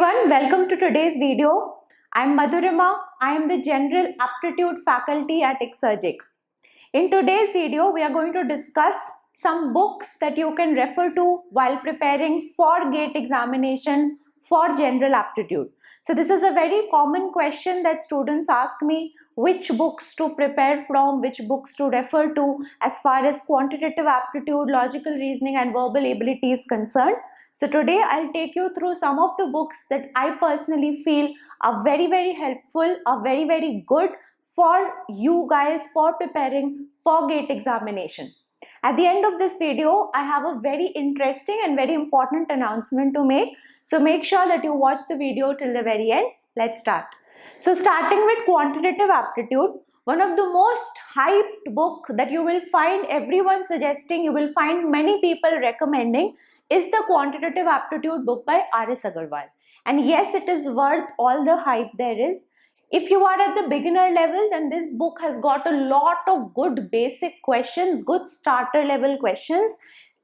everyone, welcome to today's video. I am Madhurima. I am the General Aptitude Faculty at Exergic. In today's video, we are going to discuss some books that you can refer to while preparing for GATE examination for General Aptitude. So this is a very common question that students ask me, which books to prepare from, which books to refer to as far as quantitative aptitude, logical reasoning and verbal ability is concerned. So today I'll take you through some of the books that I personally feel are very helpful, are very good for you guys for preparing for GATE examination. At the end of this video, I have a very interesting and very important announcement to make. So make sure that you watch the video till the very end. Let's start. So starting with quantitative aptitude, one of the most hyped book that you will find everyone suggesting, you will find many people recommending, is the quantitative aptitude book by R.S. Agarwal. And yes, it is worth all the hype there is. If you are at the beginner level, then this book has got a lot of good basic questions, good starter level questions,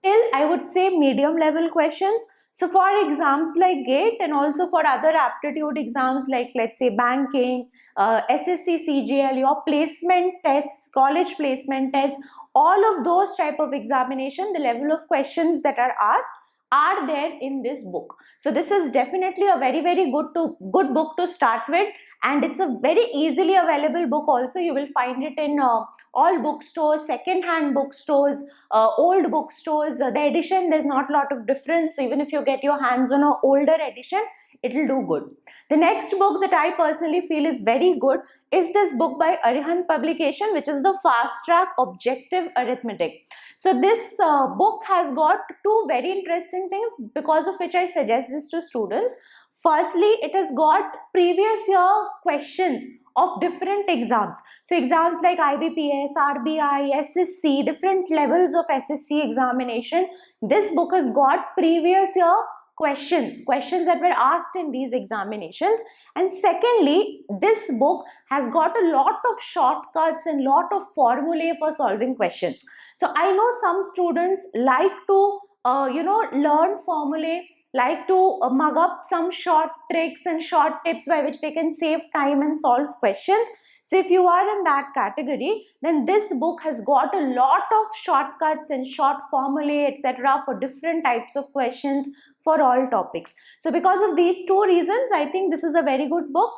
till I would say medium level questions. So for exams like GATE and also for other aptitude exams like let's say banking, SSC, CGL, your placement tests, college placement tests, all of those type of examination, the level of questions that are asked are there in this book. So this is definitely a very good book to start with, and it's a very easily available book also. You will find it in all bookstores, second-hand bookstores, old bookstores. The edition, there's not a lot of difference. Even if you get your hands on an older edition, it will do good. The next book that I personally feel is very good is this book by Arihant Publication, which is the Fast Track Objective Arithmetic. So this book has got two very interesting things because of which I suggest this to students. Firstly, it has got previous year questions of different exams. So exams like IBPS, RBI, SSC, different levels of SSC examination. This book has got previous year questions that were asked in these examinations. And secondly, this book has got a lot of shortcuts and lot of formulae for solving questions. So I know some students like to learn formulae, like to mug up some short tricks and short tips by which they can save time and solve questions. So if you are in that category, then this book has got a lot of shortcuts and short formulae, etc. for different types of questions for all topics. So because of these two reasons, I think this is a very good book,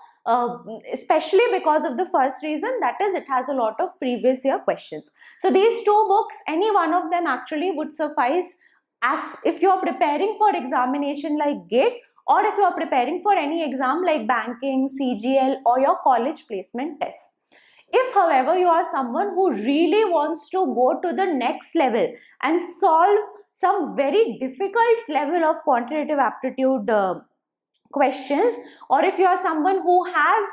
especially because of the first reason, that is it has a lot of previous year questions. So these two books, any one of them actually would suffice as if you are preparing for examination like GATE, or if you are preparing for any exam like banking, CGL or your college placement test. If however you are someone who really wants to go to the next level and solve some very difficult level of quantitative aptitude questions, or if you are someone who has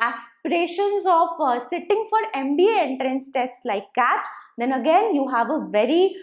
aspirations of sitting for MBA entrance tests like CAT, then again you have a very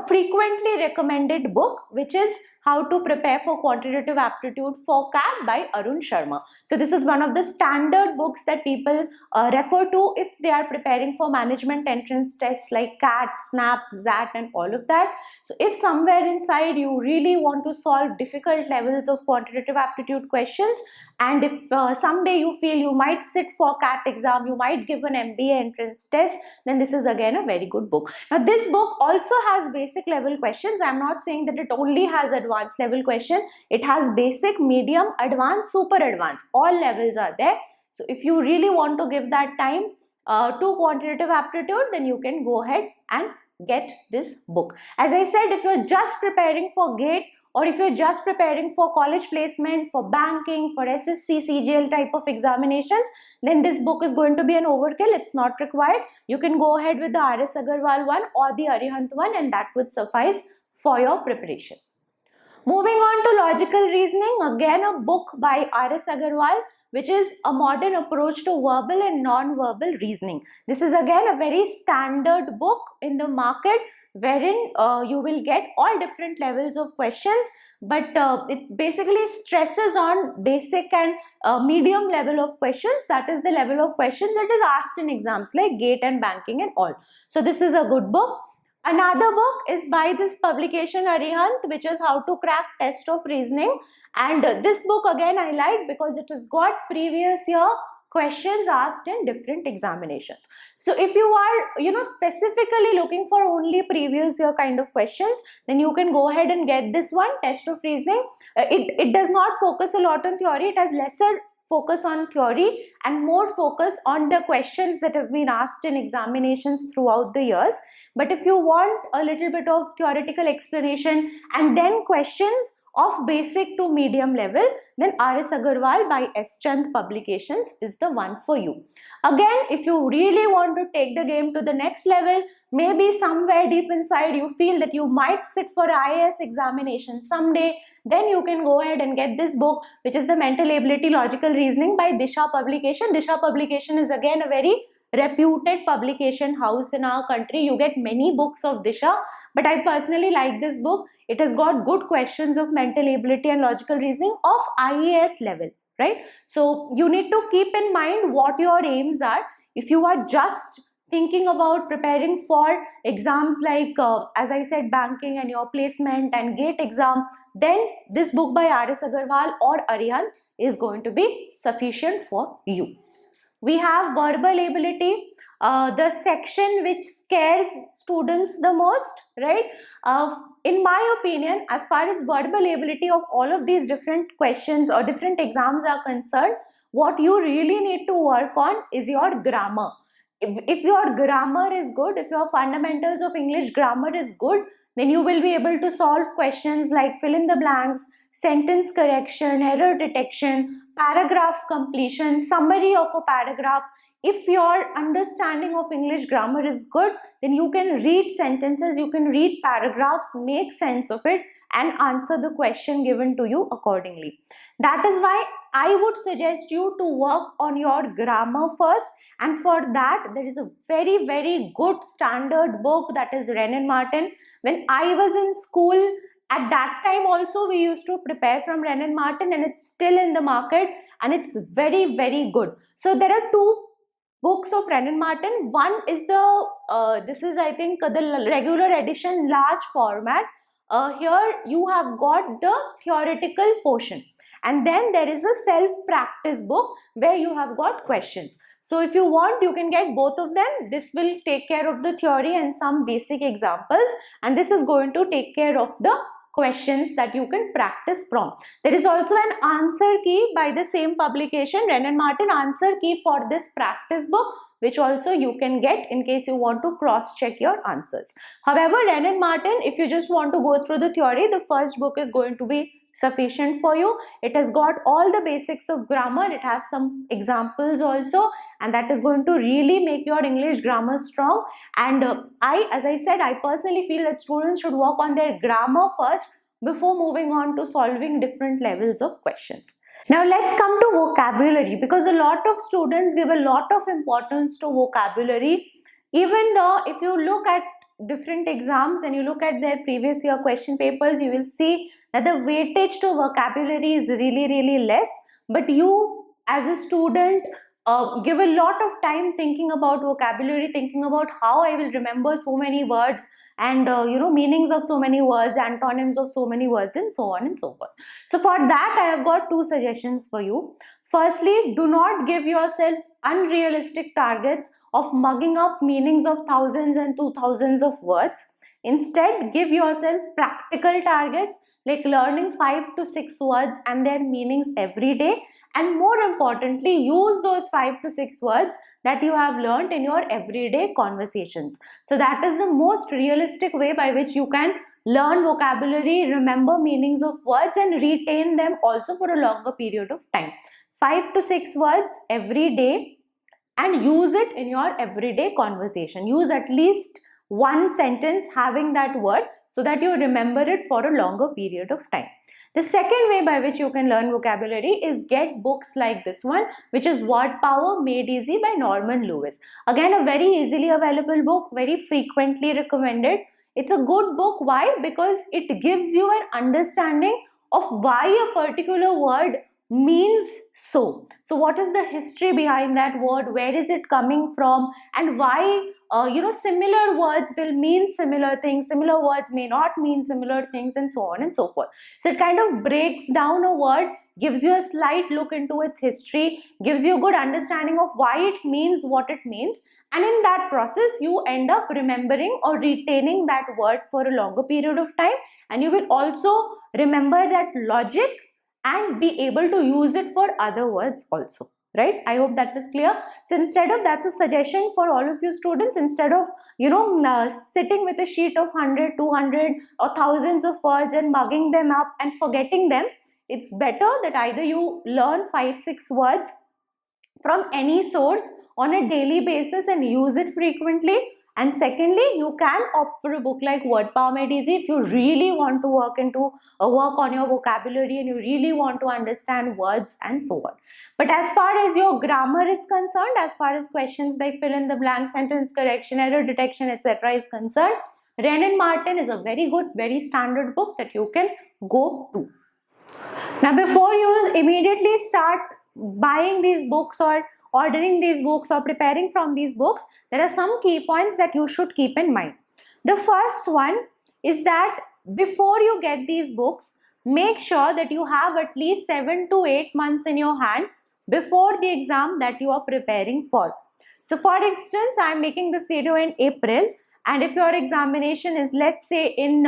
frequently recommended book, which is How to Prepare for Quantitative Aptitude for CAT by Arun Sharma. So this is one of the standard books that people refer to if they are preparing for management entrance tests like CAT, SNAP, XAT and all of that. So if somewhere inside you really want to solve difficult levels of quantitative aptitude questions, and if someday you feel you might sit for CAT exam, you might give an MBA entrance test, then this is again a very good book. Now this book also has basic level questions. I am not saying that it only has advanced level question. It has basic, medium, advanced, super advanced. All levels are there. So if you really want to give that time to quantitative aptitude, then you can go ahead and get this book. As I said, if you're just preparing for GATE, or if you're just preparing for college placement, for banking, for SSC, CGL type of examinations, then this book is going to be an overkill. It's not required. You can go ahead with the R.S. Agarwal one or the Arihant one, and that would suffice for your preparation. Moving on to logical reasoning, again a book by R.S. Agarwal, which is a modern approach to verbal and non-verbal reasoning. This is again a very standard book in the market, wherein you will get all different levels of questions, but it basically stresses on basic and medium level of questions. That is the level of questions that is asked in exams like GATE and banking and all. So this is a good book. Another book is by this publication Arihant, which is How to Crack Test of Reasoning. And this book again I like because it has got previous year questions asked in different examinations. So if you are, specifically looking for only previous year kind of questions, then you can go ahead and get this one, Test of Reasoning. It does not focus a lot on theory. It has lesser focus on theory and more focus on the questions that have been asked in examinations throughout the years. But if you want a little bit of theoretical explanation and then questions of basic to medium level, then R.S. Agarwal by S. Chand Publications is the one for you. Again, if you really want to take the game to the next level, maybe somewhere deep inside you feel that you might sit for IAS examination someday, then you can go ahead and get this book, which is the Mental Ability Logical Reasoning by Disha Publication. Disha Publication is again a very reputed publication house in our country. You get many books of Disha, but I personally like this book. It has got good questions of mental ability and logical reasoning of IAS level, right? So you need to keep in mind what your aims are. If you are just thinking about preparing for exams like, as I said, banking and your placement and GATE exam, then this book by R.S. Agarwal or Arihant is going to be sufficient for you. We have verbal ability, the section which scares students the most, right? In my opinion, as far as verbal ability of all of these different questions or different exams are concerned, what you really need to work on is your grammar. If your grammar is good, if your fundamentals of English grammar is good, then you will be able to solve questions like fill in the blanks, sentence correction, error detection, paragraph completion, summary of a paragraph. If your understanding of English grammar is good, then you can read sentences, you can read paragraphs, make sense of it, and answer the question given to you accordingly. That is why I would suggest you to work on your grammar first, and for that there is a very, very good standard book, that is Wren & Martin. When I was in school, at that time also we used to prepare from Wren & Martin, and it's still in the market and it's very, very good. So there are two books of Wren & Martin. One is this is I think the regular edition large format. Here you have got the theoretical portion, and then there is a self-practice book where you have got questions. So if you want, you can get both of them. This will take care of the theory and some basic examples, and this is going to take care of the questions that you can practice from. There is also an answer key by the same publication, Wren & Martin answer key for this practice book, which also you can get in case you want to cross-check your answers. However, Wren & Martin, if you just want to go through the theory, the first book is going to be sufficient for you. It has got all the basics of grammar. It has some examples also, and that is going to really make your English grammar strong. And as I said, I personally feel that students should work on their grammar first before moving on to solving different levels of questions. Now let's come to vocabulary, because a lot of students give a lot of importance to vocabulary. Even though if you look at different exams and you look at their previous year question papers, you will see that the weightage to vocabulary is really, really less. But you as a student give a lot of time thinking about vocabulary, thinking about how I will remember so many words and meanings of so many words, antonyms of so many words, and so on and so forth. So for that I have got two suggestions for you. Firstly, do not give yourself unrealistic targets of mugging up meanings of thousands and 2000s of words. Instead, give yourself practical targets like learning 5 to 6 words and their meanings every day, and more importantly, use those 5 to 6 words that you have learned in your everyday conversations. So that is the most realistic way by which you can learn vocabulary, remember meanings of words, and retain them also for a longer period of time. 5 to 6 words every day, and use it in your everyday conversation. Use at least one sentence having that word so that you remember it for a longer period of time. The second way by which you can learn vocabulary is get books like this one, which is Word Power Made Easy by Norman Lewis. Again, a very easily available book, very frequently recommended. It's a good book. Why? Because it gives you an understanding of why a particular word means so. So what is the history behind that word? Where is it coming from? And why similar words will mean similar things, similar words may not mean similar things, and so on and so forth. So it kind of breaks down a word, gives you a slight look into its history, gives you a good understanding of why it means what it means, and in that process you end up remembering or retaining that word for a longer period of time, and you will also remember that logic and be able to use it for other words also. Right? I hope that was clear. So instead of, that's a suggestion for all of you students, instead of sitting with a sheet of 100, 200 or thousands of words and mugging them up and forgetting them, it's better that either you learn 5-6 words from any source on a daily basis and use it frequently. And secondly, you can opt for a book like Word Power Made Easy if you really want to work on your vocabulary and you really want to understand words and so on. But as far as your grammar is concerned, as far as questions like fill in the blank, sentence correction, error detection, etc. is concerned, Wren and Martin is a very good, very standard book that you can go to. Now, before you immediately start buying these books or ordering these books or preparing from these books, there are some key points that you should keep in mind. The first one is that before you get these books, make sure that you have at least 7 to 8 months in your hand before the exam that you are preparing for. So for instance, I am making this video in April, and if your examination is, let's say, in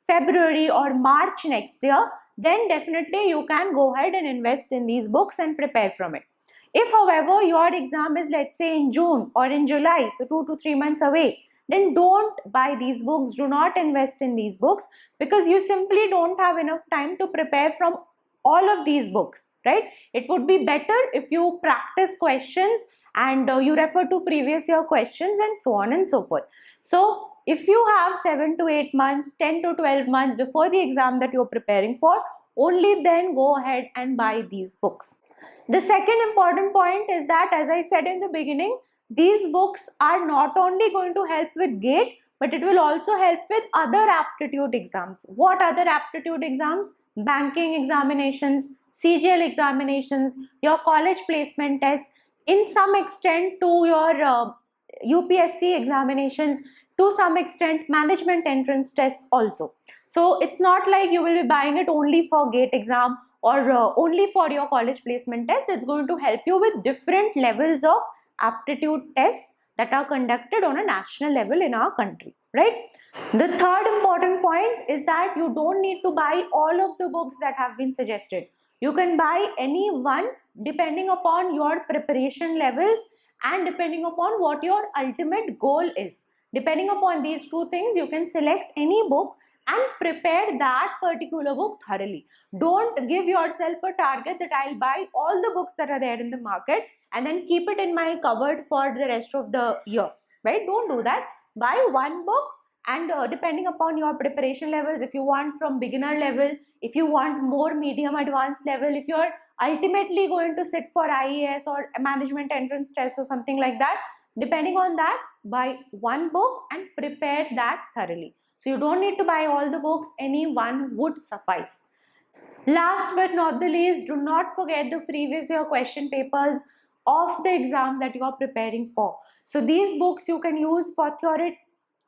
February or March next year, then definitely you can go ahead and invest in these books and prepare from it. If, however, your exam is, let's say, in June or in July, so 2 to 3 months away, then don't buy these books, do not invest in these books, because you simply don't have enough time to prepare from all of these books, right? It would be better if you practice questions and you refer to previous year questions and so on and so forth. So if you have 7 to 8 months, 10 to 12 months before the exam that you're preparing for, only then go ahead and buy these books. The second important point is that, as I said in the beginning, these books are not only going to help with GATE, but it will also help with other aptitude exams. What other aptitude exams? Banking examinations, CGL examinations, your college placement tests, in some extent to your UPSC examinations, to some extent management entrance tests also. So it's not like you will be buying it only for GATE exam or only for your college placement test. It's going to help you with different levels of aptitude tests that are conducted on a national level in our country, right? The third important point is that you don't need to buy all of the books that have been suggested. You can buy any one depending upon your preparation levels and depending upon what your ultimate goal is. Depending upon these two things, you can select any book and prepare that particular book thoroughly. Don't give yourself a target that I'll buy all the books that are there in the market and then keep it in my cupboard for the rest of the year, right? Don't do that. Buy one book, and depending upon your preparation levels, if you want from beginner level, if you want more medium advanced level, if you're ultimately going to sit for IAS or management entrance test or something like that, depending on that, buy one book and prepare that thoroughly. So you don't need to buy all the books, any one would suffice. Last but not the least, do not forget the previous year question papers of the exam that you are preparing for. So these books you can use for theory,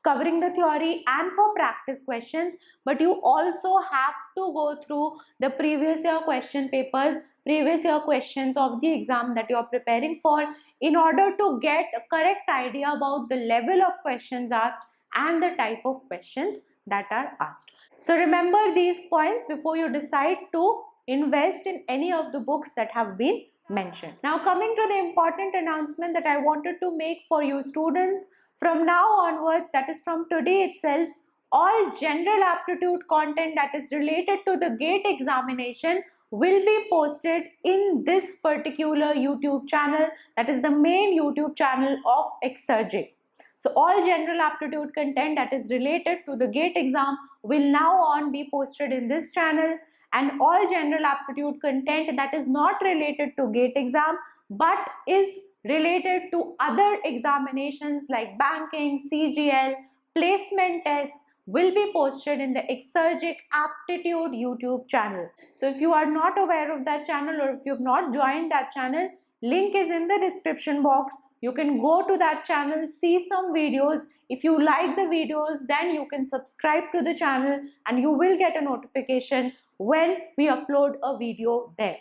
covering the theory, and for practice questions, but you also have to go through the previous year question papers, previous year questions of the exam that you are preparing for, in order to get a correct idea about the level of questions asked and the type of questions that are asked. So remember these points before you decide to invest in any of the books that have been mentioned. Now coming to the important announcement that I wanted to make for you students, from now onwards, that is from today itself, all general aptitude content that is related to the GATE examination will be posted in this particular YouTube channel, that is the main YouTube channel of Exergic. So all general aptitude content that is related to the GATE exam will now on be posted in this channel, and all general aptitude content that is not related to GATE exam but is related to other examinations like banking, CGL, placement tests, will be posted in the Exergic Aptitude YouTube channel. So if you are not aware of that channel, or if you have not joined that channel, link is in the description box. You can go to that channel, see some videos. If you like the videos, then you can subscribe to the channel and you will get a notification when we upload a video there.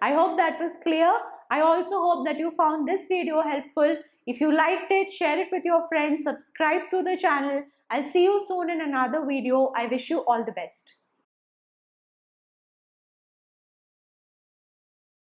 I hope that was clear. I also hope that you found this video helpful. If you liked it, share it with your friends, subscribe to the channel. I'll see you soon in another video. I wish you all the best.